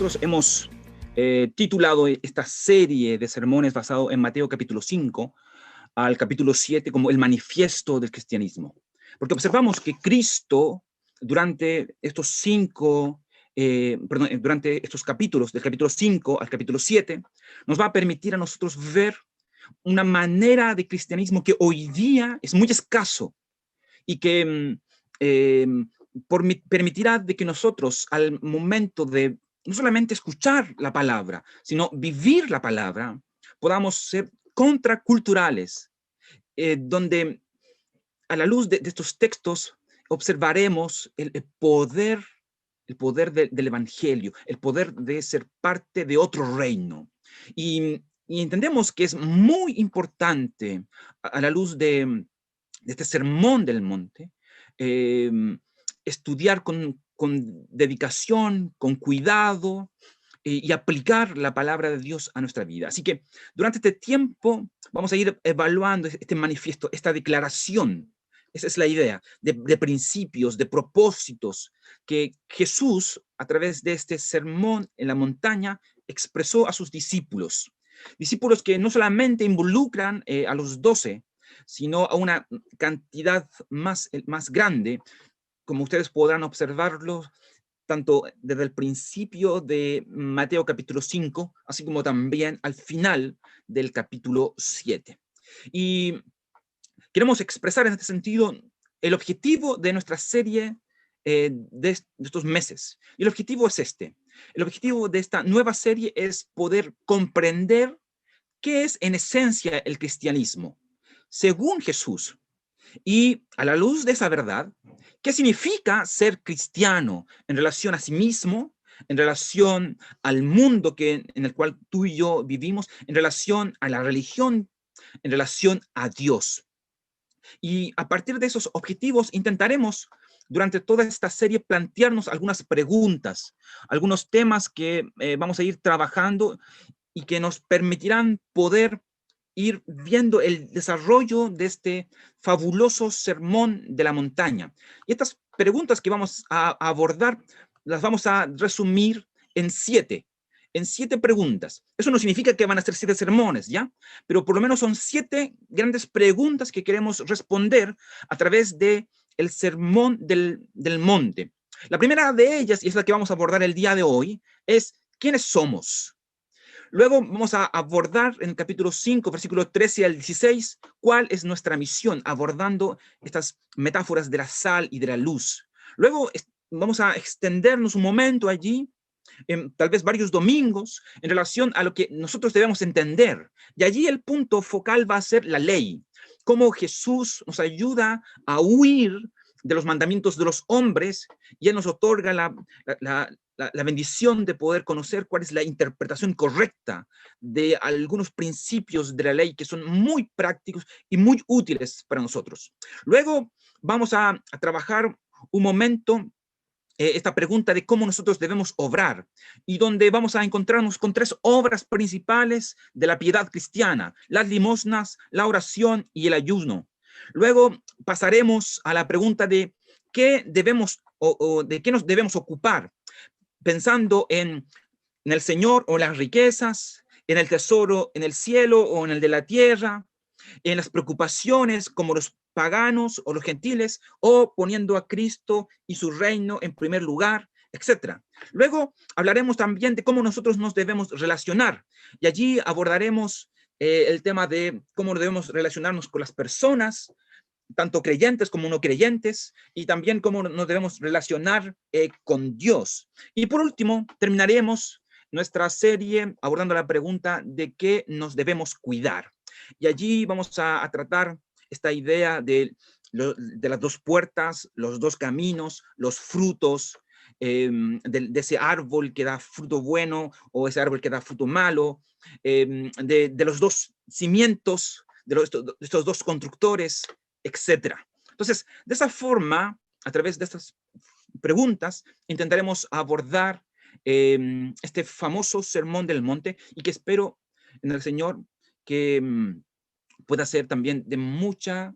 nosotros hemos titulado esta serie de sermones basado en Mateo capítulo 5 al capítulo 7 como el manifiesto del cristianismo. Porque observamos que Cristo durante estos durante estos capítulos, del capítulo 5 al capítulo 7, nos va a permitir a nosotros ver una manera de cristianismo que hoy día es muy escaso y que permitirá de que nosotros al momento de no solamente escuchar la palabra, sino vivir la palabra, podamos ser contraculturales, donde a la luz de estos textos observaremos el poder del Evangelio, el poder de ser parte de otro reino. Y entendemos que es muy importante a la luz de este sermón del monte, estudiar con dedicación, con cuidado, y aplicar la palabra de Dios a nuestra vida. Así que durante este tiempo vamos a ir evaluando este manifiesto, esta declaración. Esa es la idea, de principios, de propósitos que Jesús, a través de este sermón en la montaña, expresó a sus discípulos. Discípulos que no solamente involucran a los 12, sino a una cantidad más grande, como ustedes podrán observarlo, tanto desde el principio de Mateo capítulo 5, así como también al final del capítulo 7. Y queremos expresar en este sentido el objetivo de nuestra serie de estos meses. Y el objetivo es este. El objetivo de esta nueva serie es poder comprender qué es en esencia el cristianismo, según Jesús. Y a la luz de esa verdad, ¿qué significa ser cristiano en relación a sí mismo, en relación al mundo en el cual tú y yo vivimos, en relación a la religión, en relación a Dios? Y a partir de esos objetivos intentaremos durante toda esta serie plantearnos algunas preguntas, algunos temas que vamos a ir trabajando y que nos permitirán poder ir viendo el desarrollo de este fabuloso sermón de la montaña. Y estas preguntas que vamos a abordar las vamos a resumir en siete preguntas. Eso no significa que van a ser 7 sermones, ¿ya? Pero por lo menos son 7 grandes preguntas que queremos responder a través de el sermón del monte. La primera de ellas, y es la que vamos a abordar el día de hoy, es ¿quiénes somos? Luego vamos a abordar en el capítulo 5, versículos 13 al 16, cuál es nuestra misión, abordando estas metáforas de la sal y de la luz. Luego vamos a extendernos un momento allí, tal vez varios domingos, en relación a lo que nosotros debemos entender. Y allí el punto focal va a ser la ley, cómo Jesús nos ayuda a huir de los mandamientos de los hombres y Él nos otorga la bendición de poder conocer cuál es la interpretación correcta de algunos principios de la ley que son muy prácticos y muy útiles para nosotros. Luego vamos a trabajar un momento esta pregunta de cómo nosotros debemos obrar y donde vamos a encontrarnos con 3 obras principales de la piedad cristiana: las limosnas, la oración y el ayuno. Luego pasaremos a la pregunta de qué debemos o de qué nos debemos ocupar, pensando en el Señor o las riquezas, en el tesoro en el cielo o en el de la tierra, en las preocupaciones como los paganos o los gentiles, o poniendo a Cristo y su reino en primer lugar, etcétera. Luego hablaremos también de cómo nosotros nos debemos relacionar, y allí abordaremos el tema de cómo debemos relacionarnos con las personas, tanto creyentes como no creyentes, y también cómo nos debemos relacionar con Dios. Y por último, terminaremos nuestra serie abordando la pregunta de qué nos debemos cuidar. Y allí vamos a tratar esta idea de las 2 puertas, los 2 caminos, los frutos, de ese árbol que da fruto bueno o ese árbol que da fruto malo, de los 2 cimientos, de estos 2 constructores, etcétera. Entonces, de esa forma, a través de estas preguntas, intentaremos abordar este famoso sermón del monte, y que espero en el Señor que pueda ser también de mucha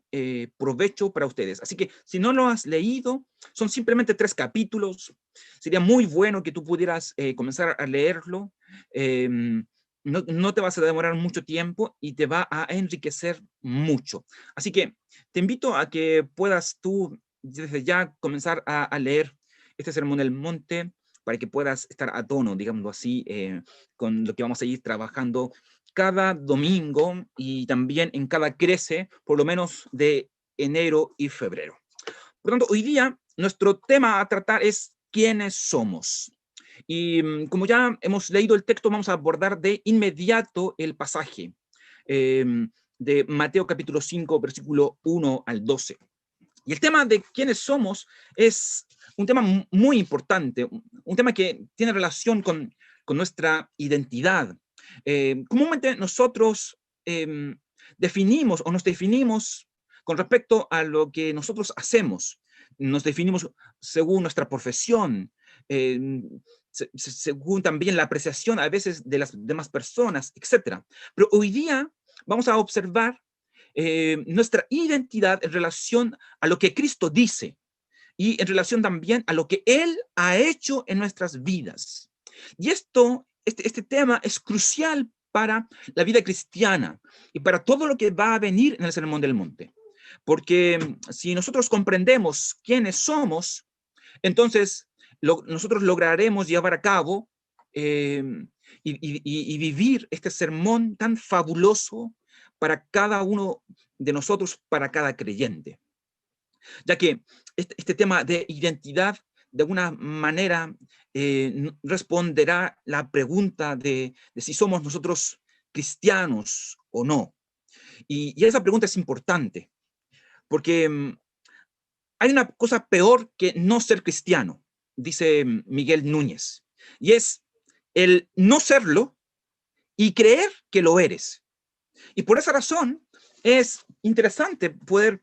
provecho para ustedes. Así que si no lo has leído, son simplemente 3 capítulos. Sería muy bueno que tú pudieras comenzar a leerlo. No te vas a demorar mucho tiempo y te va a enriquecer mucho. Así que te invito a que puedas tú desde ya comenzar a leer este Sermón del Monte para que puedas estar a tono, digamos así, con lo que vamos a ir trabajando cada domingo y también en cada crece, por lo menos de enero y febrero. Por lo tanto, hoy día nuestro tema a tratar es quiénes somos. Y como ya hemos leído el texto, vamos a abordar de inmediato el pasaje eh, de Mateo capítulo 5, versículo 1 al 12. Y el tema de quiénes somos es un tema muy importante, un tema que tiene relación con nuestra identidad. Comúnmente nosotros definimos o nos definimos con respecto a lo que nosotros hacemos. Nos definimos según nuestra profesión, eh, según también la apreciación a veces de las demás personas, etc. Pero hoy día vamos a observar nuestra identidad en relación a lo que Cristo dice y en relación también a lo que Él ha hecho en nuestras vidas. Y este tema es crucial para la vida cristiana y para todo lo que va a venir en el Sermón del Monte. Porque si nosotros comprendemos quiénes somos, entonces nosotros lograremos llevar a cabo eh, y vivir este sermón tan fabuloso para cada uno de nosotros, para cada creyente. Ya que este tema de identidad, de alguna manera, responderá la pregunta de si somos nosotros cristianos o no. Y esa pregunta es importante, porque hay una cosa peor que no ser cristiano, dice Miguel Núñez, y es el no serlo y creer que lo eres. Y por esa razón es interesante poder,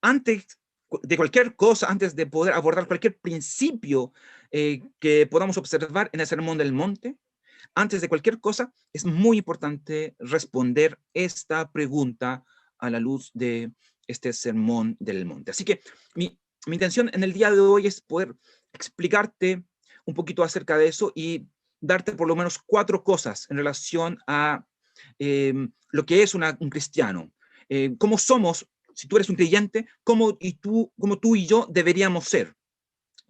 antes de cualquier cosa, antes de poder abordar cualquier principio que podamos observar en el Sermón del Monte, antes de cualquier cosa, es muy importante responder esta pregunta a la luz de este Sermón del Monte. Así que mi intención en el día de hoy es poder explicarte un poquito acerca de eso y darte por lo menos 4 cosas en relación a lo que es un cristiano. Cómo somos, si tú eres un creyente, cómo tú y yo deberíamos ser.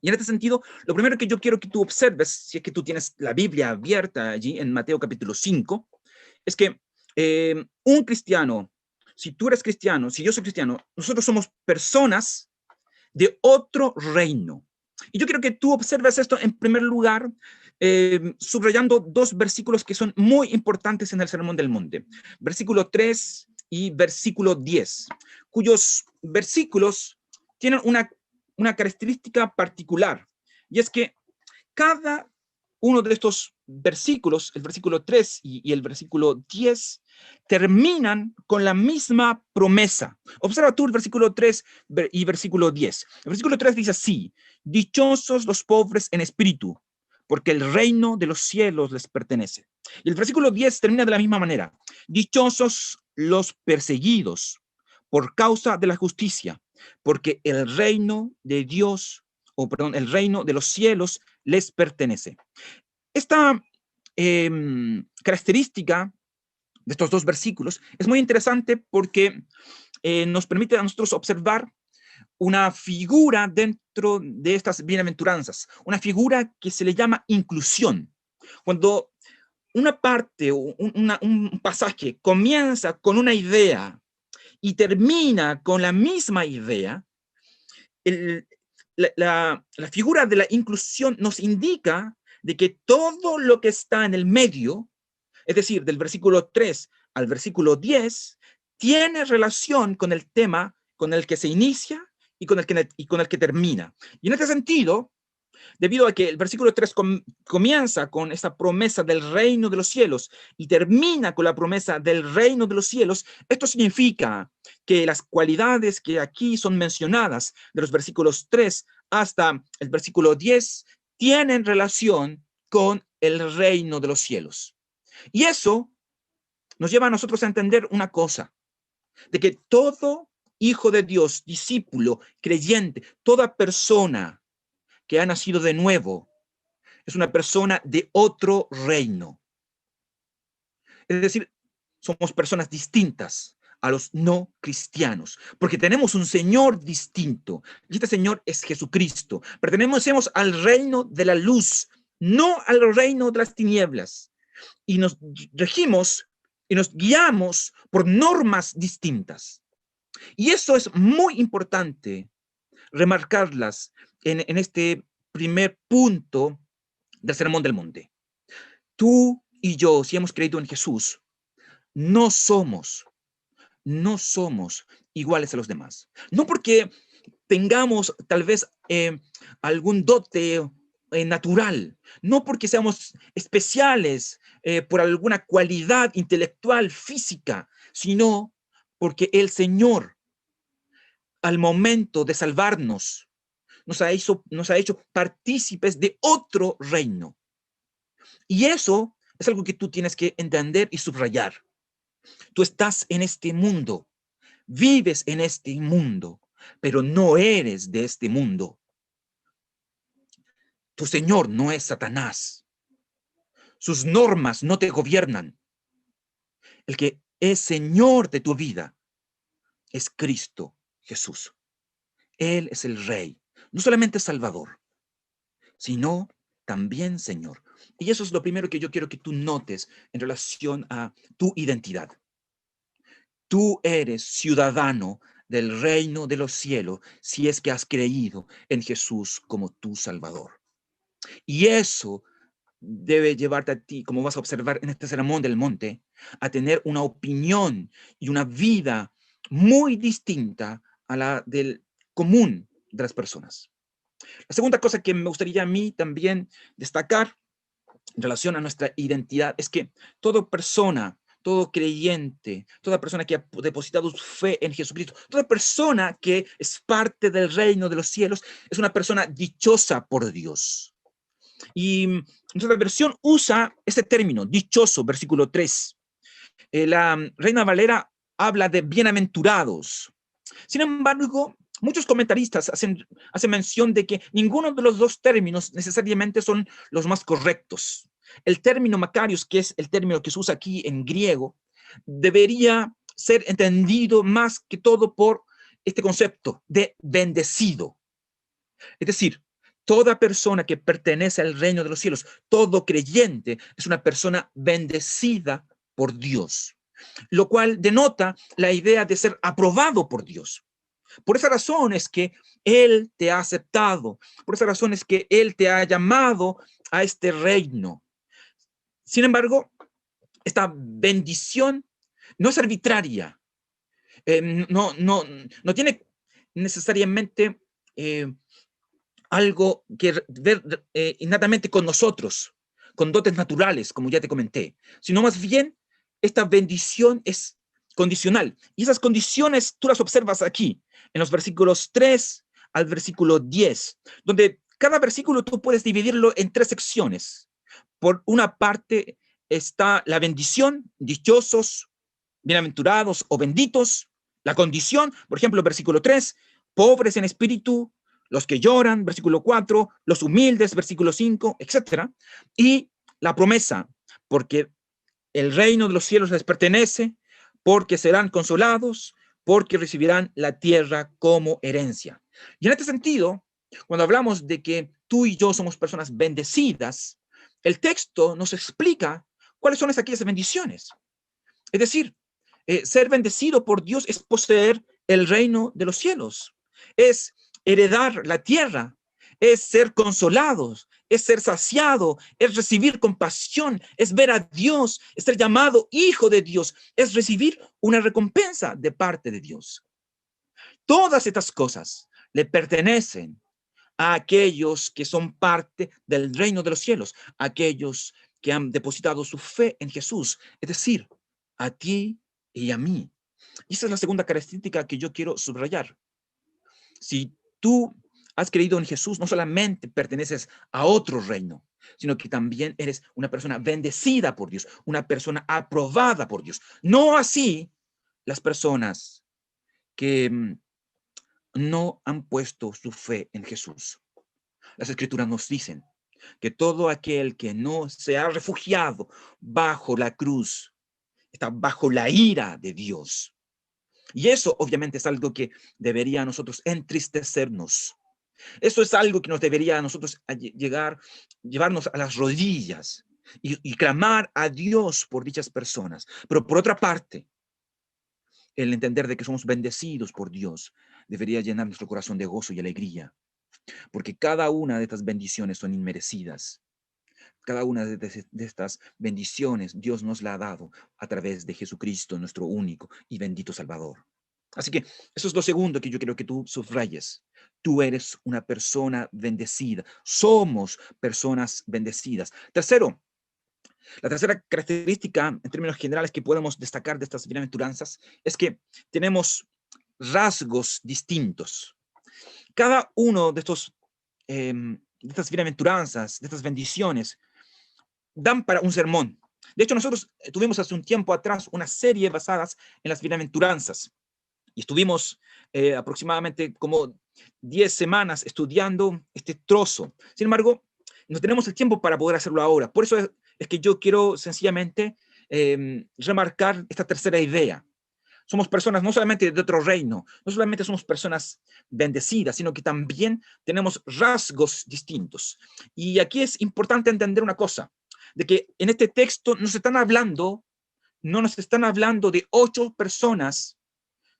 Y en este sentido, lo primero que yo quiero que tú observes, si es que tú tienes la Biblia abierta allí en Mateo capítulo 5, es que un cristiano, si tú eres cristiano, si yo soy cristiano, nosotros somos personas de otro reino. Y yo quiero que tú observes esto en primer lugar, subrayando 2 versículos que son muy importantes en el Sermón del Monte. Versículo 3 y versículo 10, cuyos versículos tienen una característica particular, y es que cada uno de estos versículos, el versículo 3 y el versículo 10, terminan con la misma promesa. Observa tú el versículo 3 y versículo 10. El versículo 3 dice así: dichosos los pobres en espíritu, porque el reino de los cielos les pertenece. Y el versículo 10 termina de la misma manera: dichosos los perseguidos por causa de la justicia, porque el reino de Dios, o perdón, el reino de los cielos les pertenece. Esta característica de estos 2 versículos es muy interesante porque nos permite a nosotros observar una figura dentro de estas bienaventuranzas, una figura que se le llama inclusión. Cuando una parte, un pasaje comienza con una idea y termina con la misma idea, el, la figura de la inclusión nos indica de que todo lo que está en el medio, es decir, del versículo 3 al versículo 10, tiene relación con el tema con el que se inicia y con el que termina. Y en este sentido, debido a que el versículo 3 comienza con esta promesa del reino de los cielos y termina con la promesa del reino de los cielos, esto significa que las cualidades que aquí son mencionadas de los versículos 3 hasta el versículo 10 tienen relación con el reino de los cielos. Y eso nos lleva a nosotros a entender una cosa, de que todo hijo de Dios, discípulo, creyente, toda persona que ha nacido de nuevo, es una persona de otro reino. Es decir, somos personas distintas a los no cristianos, porque tenemos un Señor distinto, y este Señor es Jesucristo. Pertenecemos al reino de la luz, no al reino de las tinieblas, y nos regimos y nos guiamos por normas distintas. Y eso es muy importante remarcarlas en este primer punto del Sermón del Monte. Tú y yo, si hemos creído en Jesús, no somos iguales a los demás. No porque tengamos tal vez algún dote natural, no porque seamos especiales por alguna cualidad intelectual, física, sino porque el Señor, al momento de salvarnos, nos ha hecho partícipes de otro reino. Y eso es algo que tú tienes que entender y subrayar. Tú estás en este mundo, vives en este mundo, pero no eres de este mundo. Tu Señor no es Satanás. Sus normas no te gobiernan. El que es Señor de tu vida es Cristo Jesús. Él es el Rey, no solamente Salvador, sino también Señor. Y eso es lo primero que yo quiero que tú notes en relación a tu identidad. Tú eres ciudadano del reino de los cielos si es que has creído en Jesús como tu Salvador. Y eso debe llevarte a ti, como vas a observar en este sermón del monte, a tener una opinión y una vida muy distinta a la del común de las personas. La segunda cosa que me gustaría a mí también destacar en relación a nuestra identidad es que toda persona, todo creyente, toda persona que ha depositado su fe en Jesucristo, toda persona que es parte del reino de los cielos, es una persona dichosa por Dios. Y nuestra versión usa ese término, dichoso, versículo 3. La Reina Valera habla de bienaventurados. Sin embargo, muchos comentaristas hacen mención de que ninguno de los dos términos necesariamente son los más correctos. El término Macarios, que es el término que se usa aquí en griego, debería ser entendido más que todo por este concepto de bendecido. Es decir, toda persona que pertenece al reino de los cielos, todo creyente, es una persona bendecida por Dios, lo cual denota la idea de ser aprobado por Dios. Por esa razón es que Él te ha aceptado, por esa razón es que Él te ha llamado a este reino. Sin embargo, esta bendición no es arbitraria, no tiene necesariamente algo que ver innatamente con nosotros, con dotes naturales, como ya te comenté, sino más bien esta bendición es condicional. Y esas condiciones tú las observas aquí, en los versículos 3 al versículo 10, donde cada versículo tú puedes dividirlo en tres secciones. Por una parte está la bendición, dichosos, bienaventurados o benditos. La condición, por ejemplo, versículo 3, pobres en espíritu, los que lloran, versículo 4, los humildes, versículo 5, etc. Y la promesa, porque el reino de los cielos les pertenece, porque serán consolados, porque recibirán la tierra como herencia. Y en este sentido, cuando hablamos de que tú y yo somos personas bendecidas, el texto nos explica cuáles son aquellas bendiciones. Es decir, ser bendecido por Dios es poseer el reino de los cielos, es heredar la tierra, es ser consolados, es ser saciado, es recibir compasión, es ver a Dios, es ser llamado hijo de Dios, es recibir una recompensa de parte de Dios. Todas estas cosas le pertenecen a aquellos que son parte del reino de los cielos, a aquellos que han depositado su fe en Jesús, es decir, a ti y a mí. Y esa es la segunda característica que yo quiero subrayar. Si tú has creído en Jesús, no solamente perteneces a otro reino, sino que también eres una persona bendecida por Dios, una persona aprobada por Dios. No así las personas que no han puesto su fe en Jesús. Las Escrituras nos dicen que todo aquel que no se ha refugiado bajo la cruz está bajo la ira de Dios. Y eso obviamente es algo que debería a nosotros entristecernos. Eso es algo que nos debería a nosotros llevarnos a las rodillas y clamar a Dios por dichas personas. Pero por otra parte, el entender de que somos bendecidos por Dios debería llenar nuestro corazón de gozo y alegría, porque cada una de estas bendiciones son inmerecidas. Cada una de estas bendiciones Dios nos la ha dado a través de Jesucristo, nuestro único y bendito Salvador. Así que eso es lo segundo que yo quiero que tú subrayes. Tú eres una persona bendecida. Somos personas bendecidas. Tercero, la tercera característica en términos generales que podemos destacar de estas bienaventuranzas es que tenemos rasgos distintos. Cada uno de estas bienaventuranzas, de estas bendiciones, dan para un sermón. De hecho, nosotros tuvimos hace un tiempo atrás una serie basadas en las bienaventuranzas y estuvimos aproximadamente como 10 semanas estudiando este trozo. Sin embargo, no tenemos el tiempo para poder hacerlo ahora. Por eso es que yo quiero sencillamente remarcar esta tercera idea. Somos personas no solamente de otro reino, no solamente somos personas bendecidas, sino que también tenemos rasgos distintos. Y aquí es importante entender una cosa, de que en este texto no nos están hablando de 8 personas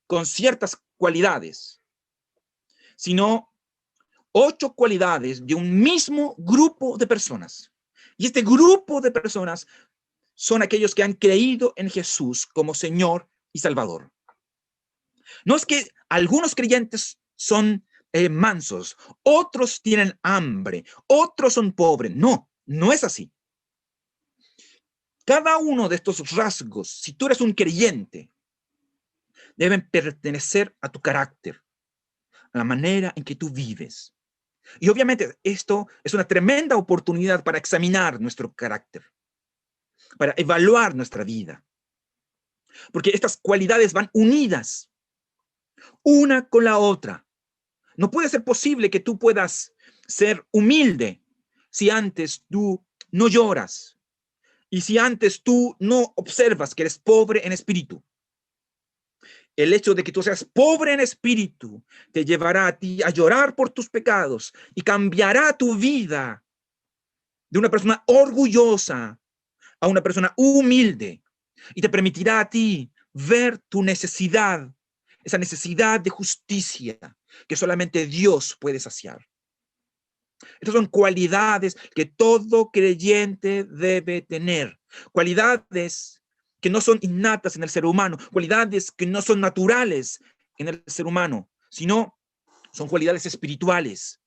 con ciertas cualidades, sino 8 cualidades de un mismo grupo de personas. Y este grupo de personas son aquellos que han creído en Jesús como Señor y Salvador. No es que algunos creyentes son mansos, otros tienen hambre, otros son pobres. No, no es así. Cada uno de estos rasgos, si tú eres un creyente, deben pertenecer a tu carácter, a la manera en que tú vives. Y obviamente esto es una tremenda oportunidad para examinar nuestro carácter, para evaluar nuestra vida. Porque estas cualidades van unidas, una con la otra. No puede ser posible que tú puedas ser humilde si antes tú no lloras y si antes tú no observas que eres pobre en espíritu. El hecho de que tú seas pobre en espíritu te llevará a ti a llorar por tus pecados y cambiará tu vida de una persona orgullosa a una persona humilde y te permitirá a ti ver tu necesidad, esa necesidad de justicia que solamente Dios puede saciar. Estas son cualidades que todo creyente debe tener, cualidades que no son innatas en el ser humano, cualidades que no son naturales en el ser humano, sino son cualidades espirituales,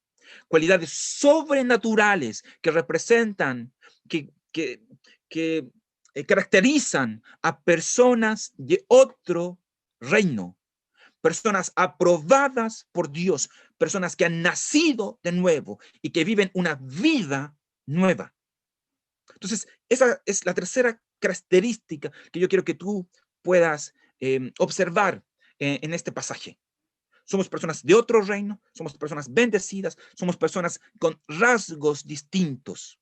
cualidades sobrenaturales que representan, que caracterizan a personas de otro reino, personas aprobadas por Dios, personas que han nacido de nuevo y que viven una vida nueva. Entonces, esa es la tercera característica que yo quiero que tú puedas observar en este pasaje. Somos personas de otro reino, somos personas bendecidas, somos personas con rasgos distintos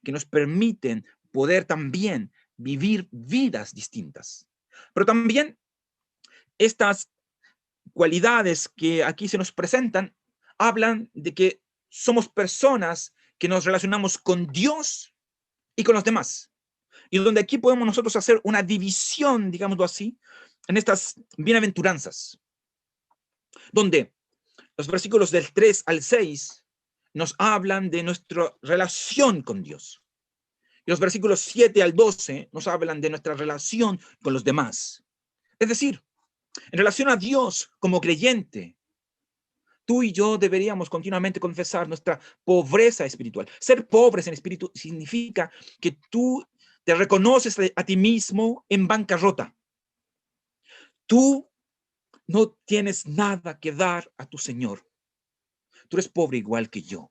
que nos permiten poder también vivir vidas distintas. Pero también estas cualidades que aquí se nos presentan hablan de que somos personas que nos relacionamos con Dios y con los demás. Y donde aquí podemos nosotros hacer una división, digámoslo así, en estas bienaventuranzas, donde los versículos del 3 al 6 nos hablan de nuestra relación con Dios. Y los versículos 7 al 12 nos hablan de nuestra relación con los demás. Es decir, en relación a Dios como creyente, tú y yo deberíamos continuamente confesar nuestra pobreza espiritual. Ser pobres en espíritu significa que tú te reconoces a ti mismo en bancarrota. Tú no tienes nada que dar a tu Señor. Tú eres pobre igual que yo.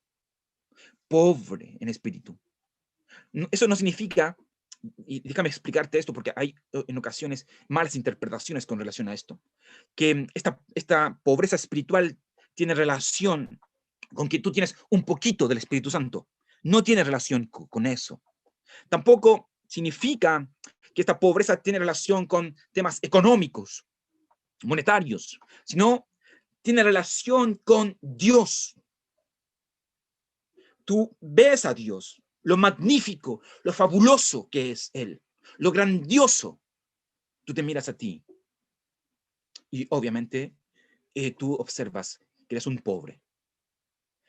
Pobre en espíritu. Eso no significa y déjame explicarte esto porque hay en ocasiones malas interpretaciones con relación a esto, que esta pobreza espiritual tiene relación con que tú tienes un poquito del Espíritu Santo. No tiene relación con eso. Tampoco significa que esta pobreza tiene relación con temas económicos, monetarios, sino tiene relación con Dios. Tú ves a Dios, lo magnífico, lo fabuloso que es Él, lo grandioso. Tú te miras a ti y obviamente tú observas que eres un pobre.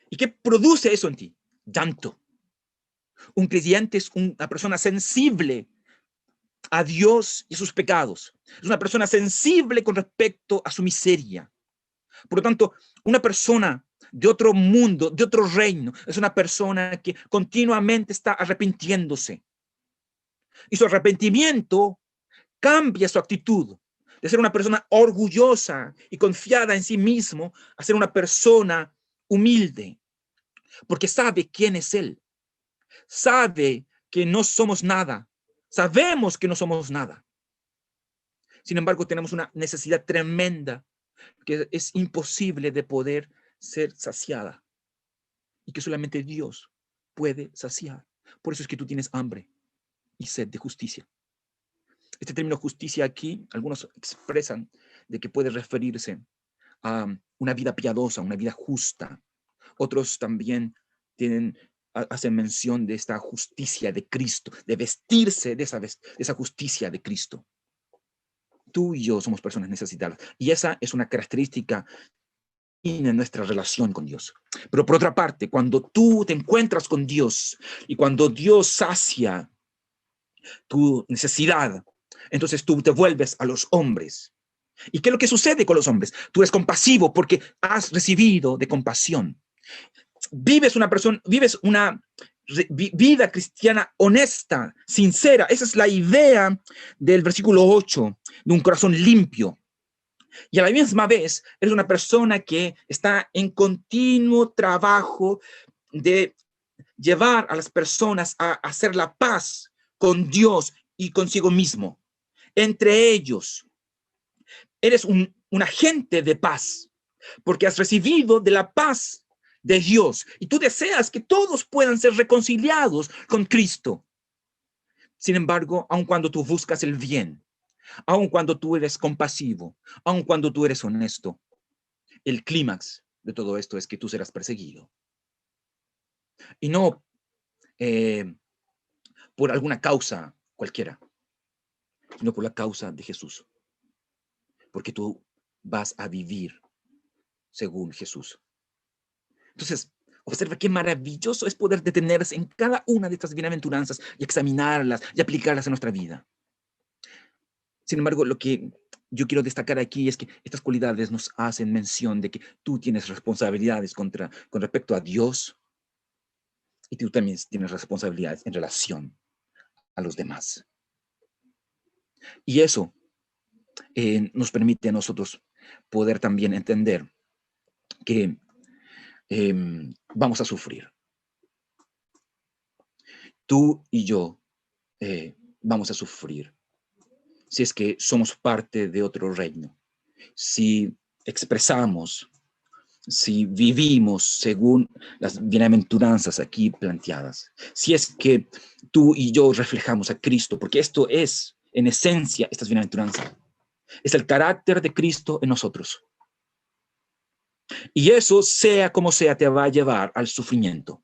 ¿Y qué produce eso en ti? Llanto. Un creyente es una persona sensible a Dios y a sus pecados. Es una persona sensible con respecto a su miseria. Por lo tanto, una persona de otro mundo, de otro reino, es una persona que continuamente está arrepintiéndose. Y su arrepentimiento cambia su actitud de ser una persona orgullosa y confiada en sí mismo a ser una persona humilde, porque sabe quién es Él. Sabe que no somos nada. Sabemos que no somos nada. Sin embargo, tenemos una necesidad tremenda que es imposible de poder ser saciada y que solamente Dios puede saciar. Por eso es que tú tienes hambre y sed de justicia. Este término justicia aquí, algunos expresan de que puede referirse a una vida piadosa, una vida justa. Otros también hacen mención de esta justicia de Cristo, de vestirse de esa justicia de Cristo. Tú y yo somos personas necesitadas y esa es una característica en nuestra relación con Dios. Pero por otra parte, cuando tú te encuentras con Dios y cuando Dios sacia tu necesidad, entonces tú te vuelves a los hombres. ¿Y qué es lo que sucede con los hombres? Tú eres compasivo porque has recibido de compasión. Vives una vida cristiana honesta, sincera. Esa es la idea del versículo 8, de un corazón limpio. Y a la misma vez, eres una persona que está en continuo trabajo de llevar a las personas a hacer la paz con Dios y consigo mismo. Entre ellos, eres un agente de paz, porque has recibido de la paz de Dios y tú deseas que todos puedan ser reconciliados con Cristo. Sin embargo, aun cuando tú buscas el bien, aun cuando tú eres compasivo, aun cuando tú eres honesto, el clímax de todo esto es que tú serás perseguido. Y no por alguna causa cualquiera, sino por la causa de Jesús. Porque tú vas a vivir según Jesús. Entonces, observa qué maravilloso es poder detenerse en cada una de estas bienaventuranzas y examinarlas y aplicarlas en nuestra vida. Sin embargo, lo que yo quiero destacar aquí es que estas cualidades nos hacen mención de que tú tienes responsabilidades con respecto a Dios y tú también tienes responsabilidades en relación a los demás. Y eso nos permite a nosotros poder también entender que vamos a sufrir. Tú y yo vamos a sufrir si es que somos parte de otro reino, si expresamos, si vivimos según las bienaventuranzas aquí planteadas, si es que tú y yo reflejamos a Cristo, porque esto es, en esencia, estas bienaventuranzas, es el carácter de Cristo en nosotros. Y eso, sea como sea, te va a llevar al sufrimiento.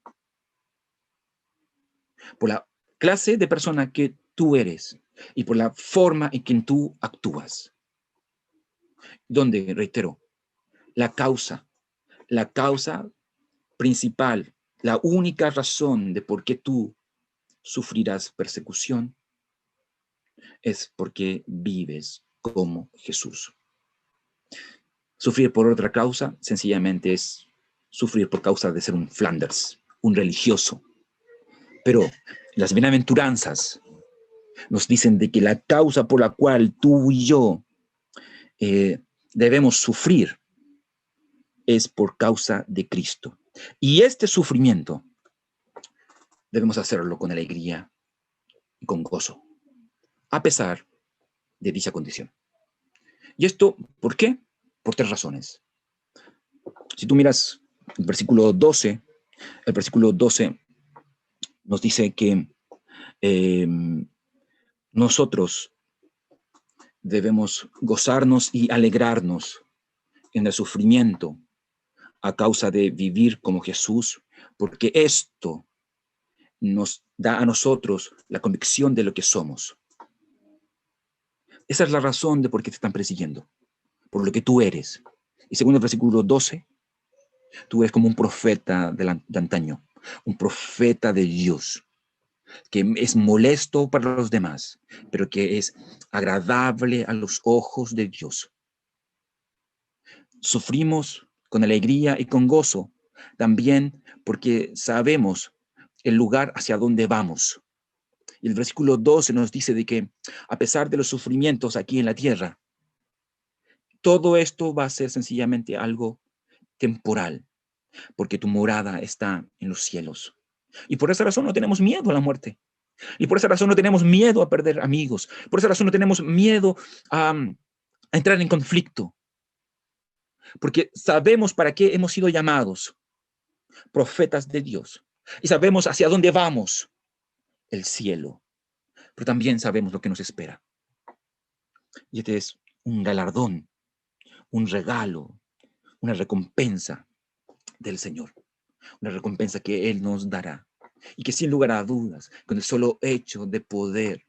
Por la clase de persona que tú eres y por la forma en que tú actúas. Donde, reitero, la causa principal, la única razón de por qué tú sufrirás persecución es porque vives como Jesús. Sufrir por otra causa, sencillamente es sufrir por causa de ser un Flanders, un religioso. Pero las bienaventuranzas nos dicen de que la causa por la cual tú y yo debemos sufrir es por causa de Cristo. Y este sufrimiento debemos hacerlo con alegría, y con gozo, a pesar de dicha condición. ¿Y esto por qué? Por tres razones. Si tú miras el versículo 12 nos dice que eh, nosotros debemos gozarnos y alegrarnos en el sufrimiento a causa de vivir como Jesús, porque esto nos da a nosotros la convicción de lo que somos. Esa es la razón de por qué te están persiguiendo, por lo que tú eres. Y según el versículo 12, tú eres como un profeta de antaño, un profeta de Dios, que es molesto para los demás, pero que es agradable a los ojos de Dios. Sufrimos con alegría y con gozo, también porque sabemos el lugar hacia donde vamos. Y el versículo 12 nos dice de que a pesar de los sufrimientos aquí en la tierra, todo esto va a ser sencillamente algo temporal, porque tu morada está en los cielos. Y por esa razón no tenemos miedo a la muerte. Y por esa razón no tenemos miedo a perder amigos. Por esa razón no tenemos miedo a entrar en conflicto. Porque sabemos para qué hemos sido llamados, profetas de Dios. Y sabemos hacia dónde vamos, el cielo. Pero también sabemos lo que nos espera. Y este es un galardón, un regalo, una recompensa del Señor. Una recompensa que Él nos dará. Y que sin lugar a dudas, con el solo hecho de poder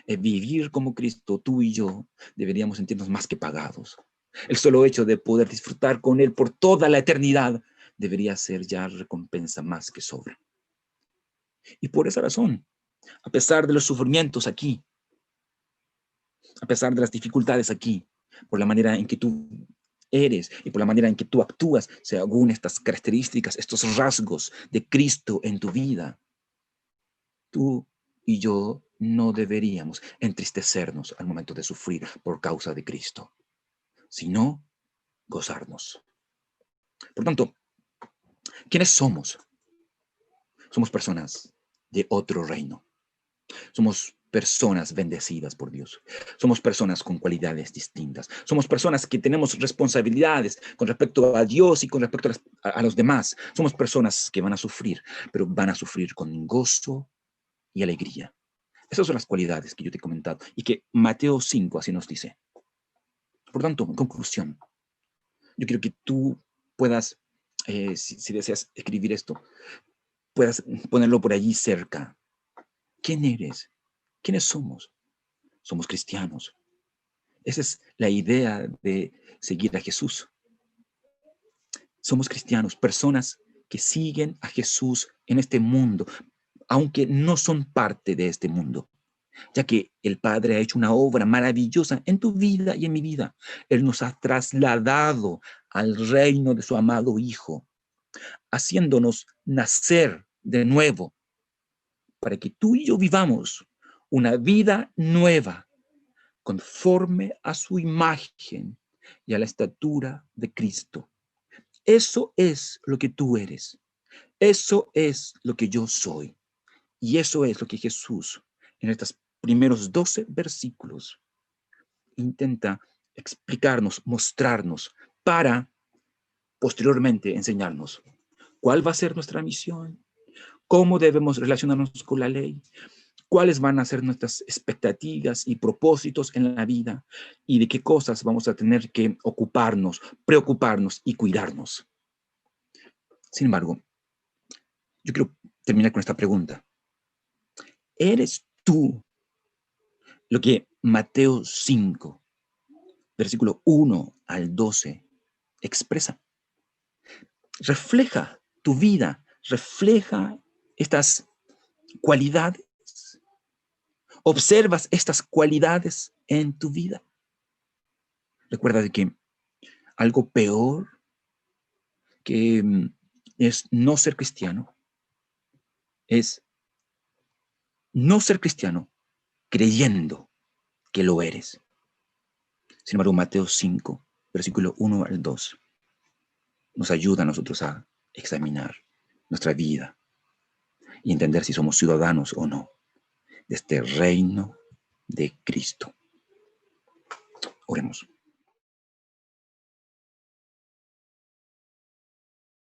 vivir como Cristo, tú y yo, deberíamos sentirnos más que pagados. El solo hecho de poder disfrutar con Él por toda la eternidad debería ser ya recompensa más que sobra. Y por esa razón, a pesar de los sufrimientos aquí, a pesar de las dificultades aquí, por la manera en que tú eres y por la manera en que tú actúas, según estas características, estos rasgos de Cristo en tu vida, tú y yo no deberíamos entristecernos al momento de sufrir por causa de Cristo, sino gozarnos. Por tanto, ¿quiénes somos? Somos personas de otro reino. Somos personas bendecidas por Dios. Somos personas con cualidades distintas. Somos personas que tenemos responsabilidades con respecto a Dios y con respecto a los demás. Somos personas que van a sufrir, pero van a sufrir con gozo y alegría. Esas son las cualidades que yo te he comentado y que Mateo 5 así nos dice. Por tanto, en conclusión, yo quiero que tú puedas, si deseas escribir esto, puedas ponerlo por allí cerca. ¿Quién eres? ¿Quiénes somos? Somos cristianos. Esa es la idea de seguir a Jesús. Somos cristianos, personas que siguen a Jesús en este mundo, aunque no son parte de este mundo, ya que el Padre ha hecho una obra maravillosa en tu vida y en mi vida. Él nos ha trasladado al reino de su amado Hijo, haciéndonos nacer de nuevo, para que tú y yo vivamos una vida nueva, conforme a su imagen y a la estatura de Cristo. Eso es lo que tú eres. Eso es lo que yo soy. Y eso es lo que Jesús, en estos primeros 12 versículos, intenta explicarnos, mostrarnos, para posteriormente enseñarnos cuál va a ser nuestra misión, cómo debemos relacionarnos con la ley, cuáles van a ser nuestras expectativas y propósitos en la vida y de qué cosas vamos a tener que ocuparnos, preocuparnos y cuidarnos. Sin embargo, yo quiero terminar con esta pregunta. ¿Eres tú lo que Mateo 5, versículo 1 al 12, expresa? Refleja tu vida, refleja estas cualidades. ¿Observas estas cualidades en tu vida? Recuerda de que algo peor que es no ser cristiano, es no ser cristiano creyendo que lo eres. Sin embargo, Mateo 5, versículo 1 al 2, nos ayuda a nosotros a examinar nuestra vida y entender si somos ciudadanos o no de este reino de Cristo. Oremos.